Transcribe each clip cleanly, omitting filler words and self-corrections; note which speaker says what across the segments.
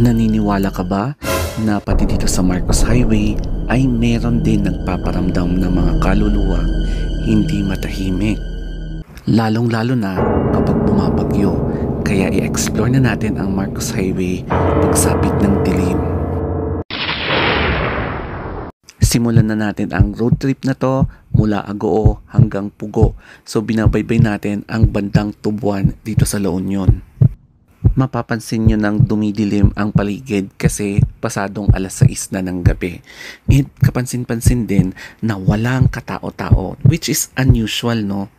Speaker 1: Naniniwala ka ba na pati dito sa Marcos Highway ay meron din nagpaparamdam ng mga kaluluwa hindi matahimik? Lalong-lalo na kapag bumabagyo. Kaya i-explore na natin ang Marcos Highway pagsapit ng dilim. Simulan na natin ang road trip na to mula Agoo hanggang Pugo. So binabaybay natin ang bandang Tubuan dito sa La Union. Mapapansin nyo nang dumidilim ang paligid kasi pasadong alas 6 na ng gabi. And kapansin-pansin din na walang katao-tao, which is unusual, no?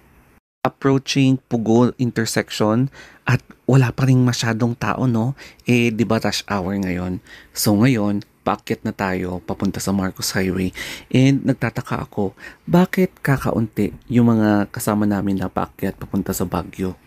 Speaker 1: Approaching Pugo intersection at wala pa rin masyadong tao, no? Eh, di ba rush hour ngayon? So ngayon, paakyat na tayo papunta sa Marcos Highway. And nagtataka ako, bakit kakaunti yung mga kasama namin na paakyat papunta sa Baguio?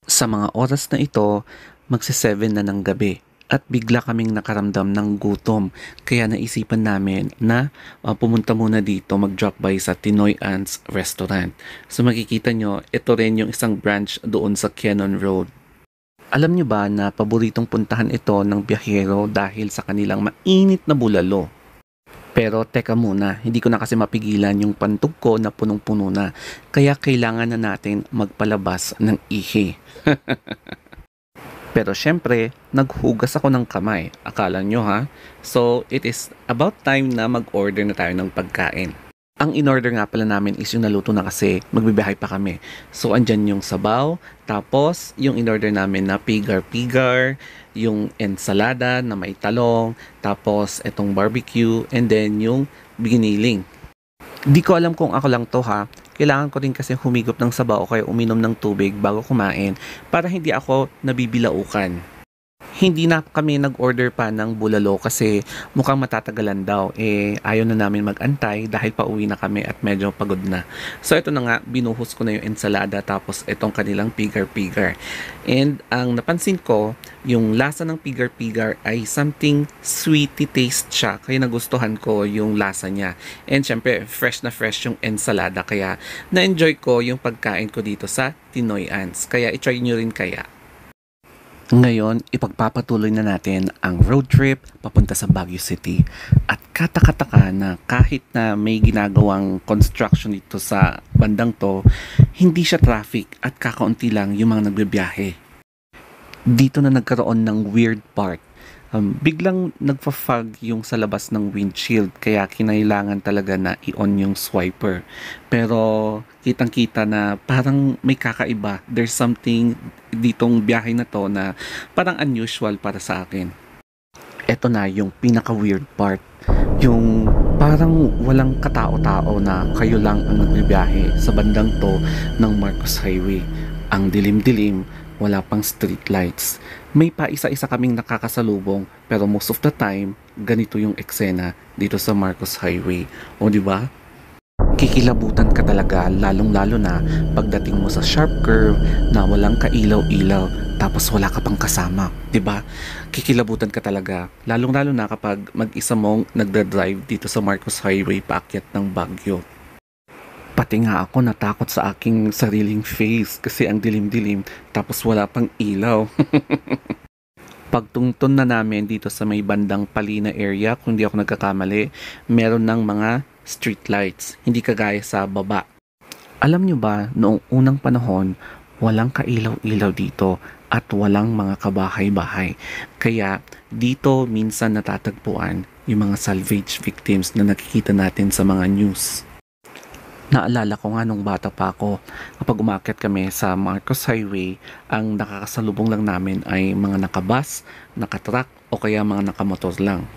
Speaker 1: Sa mga oras na ito, magsi-7 na ng gabi at bigla kaming nakaramdam ng gutom. Kaya naisipan namin na pumunta muna dito, mag-drop by sa Tinoy Ants Restaurant. So makikita nyo, ito rin yung isang branch doon sa Quezon Road. Alam nyo ba na paboritong puntahan ito ng biyahero dahil sa kanilang mainit na bulalo? Pero teka muna, hindi ko na kasi mapigilan yung pantog ko na punong-puno na. Kaya kailangan na natin magpalabas ng ihi. Pero syempre, naghugas ako ng kamay. Akala nyo ha? So, it is about time na mag-order na tayo ng pagkain. Ang in-order nga pala namin is yung naluto na kasi magbibiyahe pa kami. So, andyan yung sabaw, tapos yung in-order namin na pigar-pigar, yung ensalada na may talong, tapos itong barbecue, and then yung giniling. Di ko alam kung ako lang to ha. Kailangan ko rin kasi humigop ng sabaw o kaya uminom ng tubig bago kumain para hindi ako nabibilaukan. Hindi na kami nag-order pa ng bulalo kasi mukhang matatagalan daw. Eh, ayaw na namin mag-antay dahil pauwi na kami at medyo pagod na. So, ito na nga, binuhos ko na yung ensalada tapos itong kanilang pigar-pigar. And ang napansin ko, yung lasa ng pigar-pigar ay something sweety taste siya. Kaya nagustuhan ko yung lasa niya. And syempre, fresh na fresh yung ensalada. Kaya na-enjoy ko yung pagkain ko dito sa Tinoy Ants. Kaya i-try nyo rin kaya. Ngayon, ipagpapatuloy na natin ang road trip papunta sa Baguio City. At katakataka na kahit na may ginagawang construction dito sa bandang to, hindi siya traffic at kakaunti lang yung mga nagbibiyahe. Dito na nagkaroon ng weird part. Biglang nagfa-fog yung sa labas ng windshield kaya kinailangan talaga na i-on yung swiper. Pero kitang-kita na parang may kakaiba. There's something ditong biyahe na to na parang unusual para sa akin. Ito na yung pinaka-weird part. Yung parang walang katao-tao na kayo lang ang nagbibiyahe sa bandang to ng Marcos Highway. Ang dilim-dilim, wala pang street lights. May pa isa-isa kaming nakakasalubong pero most of the time, ganito yung eksena dito sa Marcos Highway. O di ba? Kikilabutan ka talaga lalong-lalo na pagdating mo sa sharp curve na walang kailaw-ilaw tapos wala ka pang kasama, 'di ba? Kikilabutan ka talaga lalong-lalo na kapag mag-isa mong nagda-drive dito sa Marcos Highway paakyat ng Baguio. Pati nga ako natakot sa aking sariling face kasi ang dilim-dilim tapos wala pang ilaw. Pagtungtun na namin dito sa may bandang Palina area, kung di ako nagkakamali, meron ng mga street lights, hindi kagaya sa baba. Alam nyo ba, noong unang panahon, walang kailaw-ilaw dito at walang mga kabahay-bahay. Kaya dito minsan natatagpuan yung mga salvage victims na nakikita natin sa mga news. Naalala ko nga nung bata pa ako, kapag umakyat kami sa Marcos Highway, ang nakakasalubong lang namin ay mga nakabus, nakatruck o kaya mga nakamotor lang.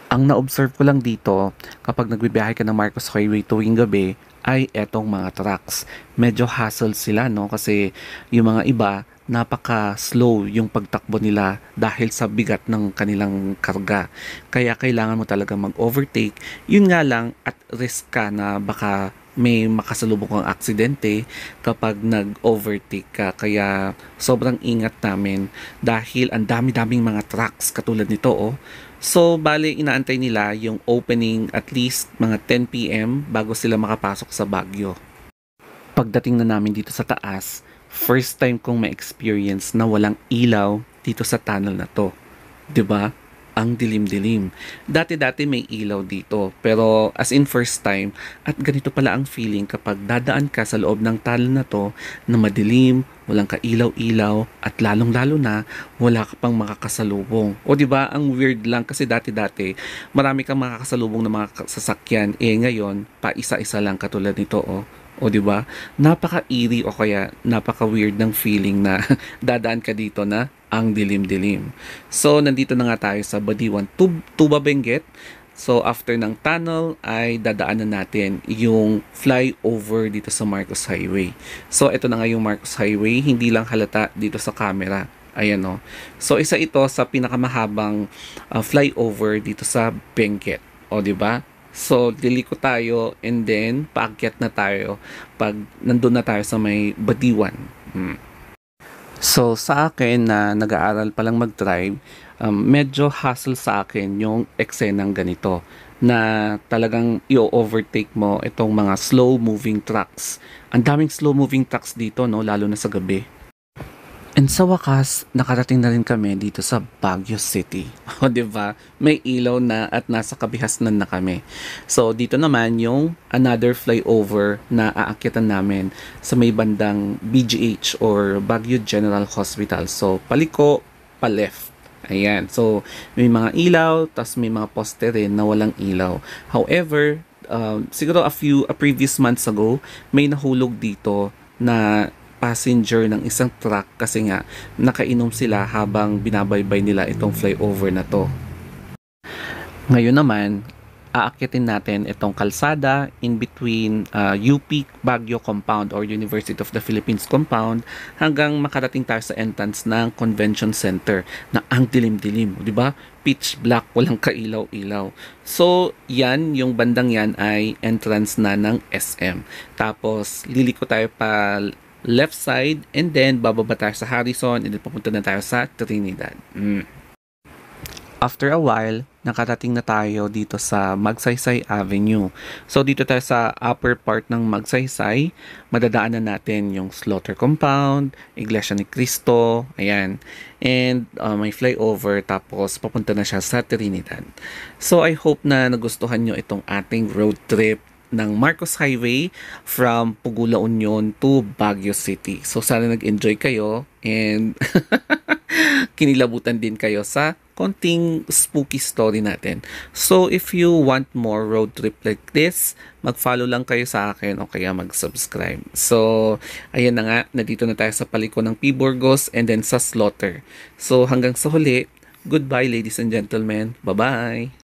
Speaker 1: Ang na-observe ko lang dito, kapag nagbibiyahe ka ng Marcos Highway tuwing gabi, ay etong mga trucks. Medyo hassle sila, no? Kasi yung mga iba, napaka-slow yung pagtakbo nila dahil sa bigat ng kanilang karga. Kaya kailangan mo talaga mag-overtake. Yun nga lang, at risk ka na baka may makasalubong kang aksidente kapag nag-overtake ka. Kaya sobrang ingat namin dahil ang dami-daming mga trucks katulad nito, oh. So, bale, inaantay nila yung opening at least mga 10 PM bago sila makapasok sa Baguio. Pagdating na namin dito sa taas, first time kong ma-experience na walang ilaw dito sa tunnel na to. 'Di ba? ang dilim-dilim. Dati-dati may ilaw dito, pero as in first time, at ganito pala ang feeling kapag dadaan ka sa loob ng tunnel na to na madilim, walang kailaw-ilaw, at lalong-lalo na wala ka pang makakasalubong. O di ba ang weird lang kasi dati-dati marami kang makakasalubong na mga sasakyan, ngayon pa isa-isa lang katulad nito O di ba? Napaka-eerie o kaya napaka-weird ng feeling na dadaan ka dito na ang dilim-dilim. So, nandito na nga tayo sa Badiwan Tuba Benguet. So, after ng tunnel ay dadaanan natin yung flyover dito sa Marcos Highway. So, ito na nga yung Marcos Highway. Hindi lang halata dito sa camera. Ayan o. So, isa ito sa pinakamahabang flyover dito sa Benguet. O, di ba? So, liliko tayo and then paakyat na tayo pag nandun na tayo sa may Badiwan. So, sa akin na nag-aaral pa lang mag-drive, medyo hassle sa akin yung eksenang ganito na talagang i-overtake mo itong mga slow-moving trucks. Ang daming slow-moving trucks dito, no? Lalo na sa gabi. And sa wakas, nakarating na rin kami dito sa Baguio City. O, di ba? May ilaw na at nasa kabihasnan na kami. So, dito naman yung another flyover na aakyatan namin sa may bandang BGH or Baguio General Hospital. So, paliko, pa-left. Ayan. So, may mga ilaw, tas may mga poste rin na walang ilaw. However, siguro a previous months ago, may nahulog dito na passenger ng isang truck kasi nga nakainom sila habang binabaybay nila itong flyover na to. Ngayon naman, aakyatin natin itong kalsada in between UP Baguio Compound or University of the Philippines Compound hanggang makarating tayo sa entrance ng Convention Center na ang dilim-dilim, di ba? Pitch black, walang kailaw-ilaw. So, yan, yung bandang yan ay entrance na ng SM. Tapos, liliko tayo pa left side and then bababa tayo sa Harrison and then papunta na tayo sa Trinidad. After a while, nakarating na tayo dito sa Magsaysay Avenue. So dito tayo sa upper part ng Magsaysay, madadaanan natin yung Slaughter Compound, Iglesia ni Cristo, ayan. And may flyover tapos papunta na siya sa Trinidad. So I hope na nagustuhan nyo itong ating road trip ng Marcos Highway from Pugula Union to Baguio City. So sana nag-enjoy kayo and kinilabutan din kayo sa konting spooky story natin. So if you want more road trip like this, mag-follow lang kayo sa akin o kaya mag-subscribe. So ayan na nga, nandito na tayo sa paliko ng P. Burgos and then sa Slaughter. So hanggang sa huli, goodbye ladies and gentlemen. Bye-bye!